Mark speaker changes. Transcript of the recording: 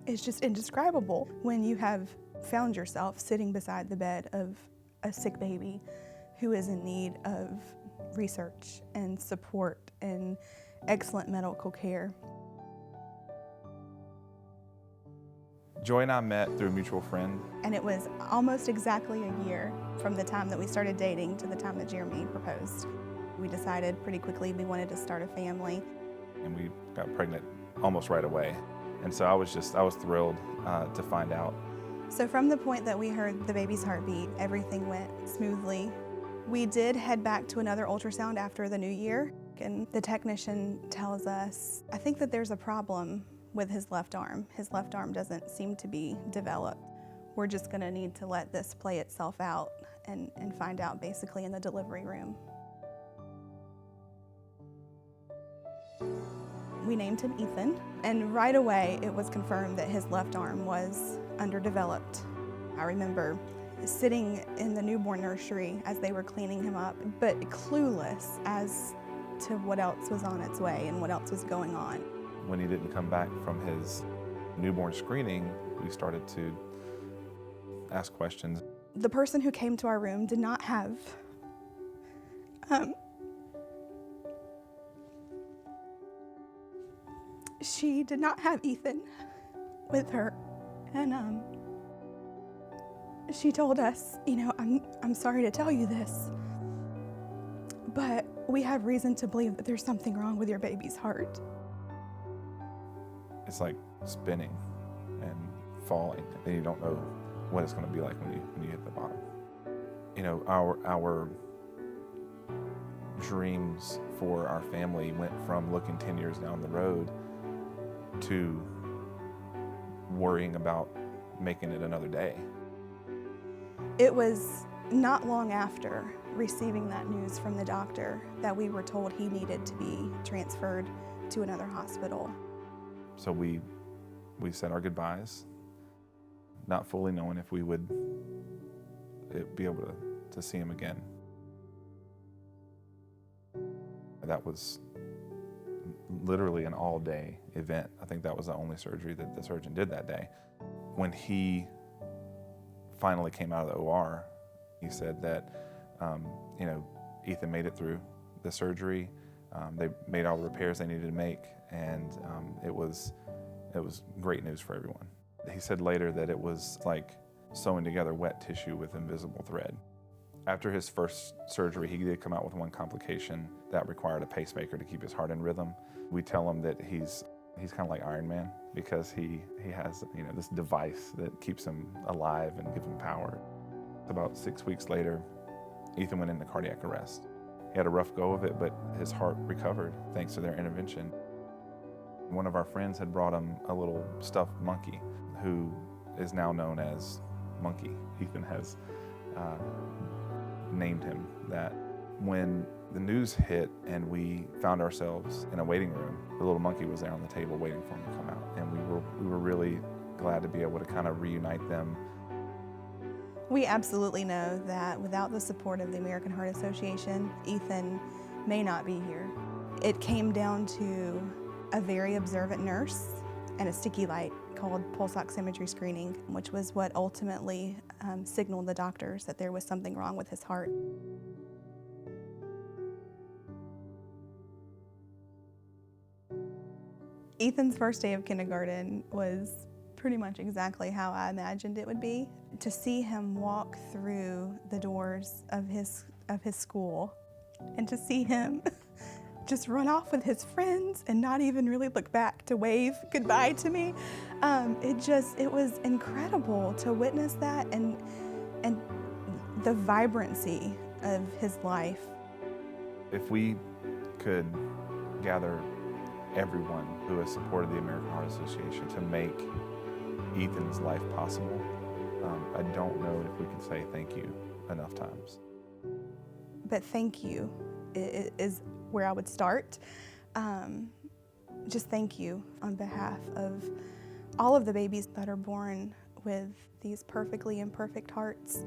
Speaker 1: is just indescribable when you have found yourself sitting beside the bed of a sick baby who is in need of research and support and excellent medical care.
Speaker 2: Joy and I met through a mutual friend.
Speaker 1: And it was almost exactly a year from the time that we started dating to the time that Jeremy proposed. We decided pretty quickly we wanted to start a family.
Speaker 2: And we got pregnant almost right away. And so I was thrilled to find out.
Speaker 1: So from the point that we heard the baby's heartbeat, everything went smoothly. We did head back to another ultrasound after the new year, and the technician tells us, I think that there's a problem with his left arm. His left arm doesn't seem to be developed. We're just gonna need to let this play itself out and find out basically in the delivery room. We named him Ethan, and right away it was confirmed that his left arm was underdeveloped. I remember sitting in the newborn nursery as they were cleaning him up, but clueless as to what else was on its way and what else was going on.
Speaker 2: When he didn't come back from his newborn screening, we started to ask questions.
Speaker 1: The person who came to our room did not have she did not have Ethan with her, and she told us, you know, I'm sorry to tell you this, but we have reason to believe that there's something wrong with your baby's heart.
Speaker 2: It's like spinning and falling, and you don't know what it's going to be like when you hit the bottom. You know, our dreams for our family went from looking 10 years down the road to worrying about making it another day.
Speaker 1: It was not long after receiving that news from the doctor that we were told he needed to be transferred to another hospital.
Speaker 2: So we said our goodbyes, not fully knowing if we would be able to see him again. That was literally an all-day event. I think that was the only surgery that the surgeon did that day. When he finally came out of the OR, he said that, you know, Ethan made it through the surgery. They made all the repairs they needed to make, and it was great news for everyone. He said later that it was like sewing together wet tissue with invisible thread. After his first surgery, he did come out with one complication that required a pacemaker to keep his heart in rhythm. We tell him that he's kind of like Iron Man because he has, you know, this device that keeps him alive and gives him power. About 6 weeks later, Ethan went into cardiac arrest. He had a rough go of it, but his heart recovered thanks to their intervention. One of our friends had brought him a little stuffed monkey who is now known as Monkey. Ethan has named him that. When the news hit and we found ourselves in a waiting room, the little monkey was there on the table waiting for him to come out. And we were really glad to be able to kind of reunite them.
Speaker 1: We absolutely know that without the support of the American Heart Association, Ethan may not be here. It came down to a very observant nurse and a sticky light called pulse oximetry screening, which was what ultimately signaled the doctors that there was something wrong with his heart. Ethan's first day of kindergarten was pretty much exactly how I imagined it would be. To see him walk through the doors of his school and to see him just run off with his friends and not even really look back to wave goodbye to me, it was incredible to witness that and the vibrancy of his life.
Speaker 2: If we could gather everyone who has supported the American Heart Association to make Ethan's life possible, I don't know if we can say thank you enough times.
Speaker 1: But thank you is where I would start. Just thank you on behalf of all of the babies that are born with these perfectly imperfect hearts.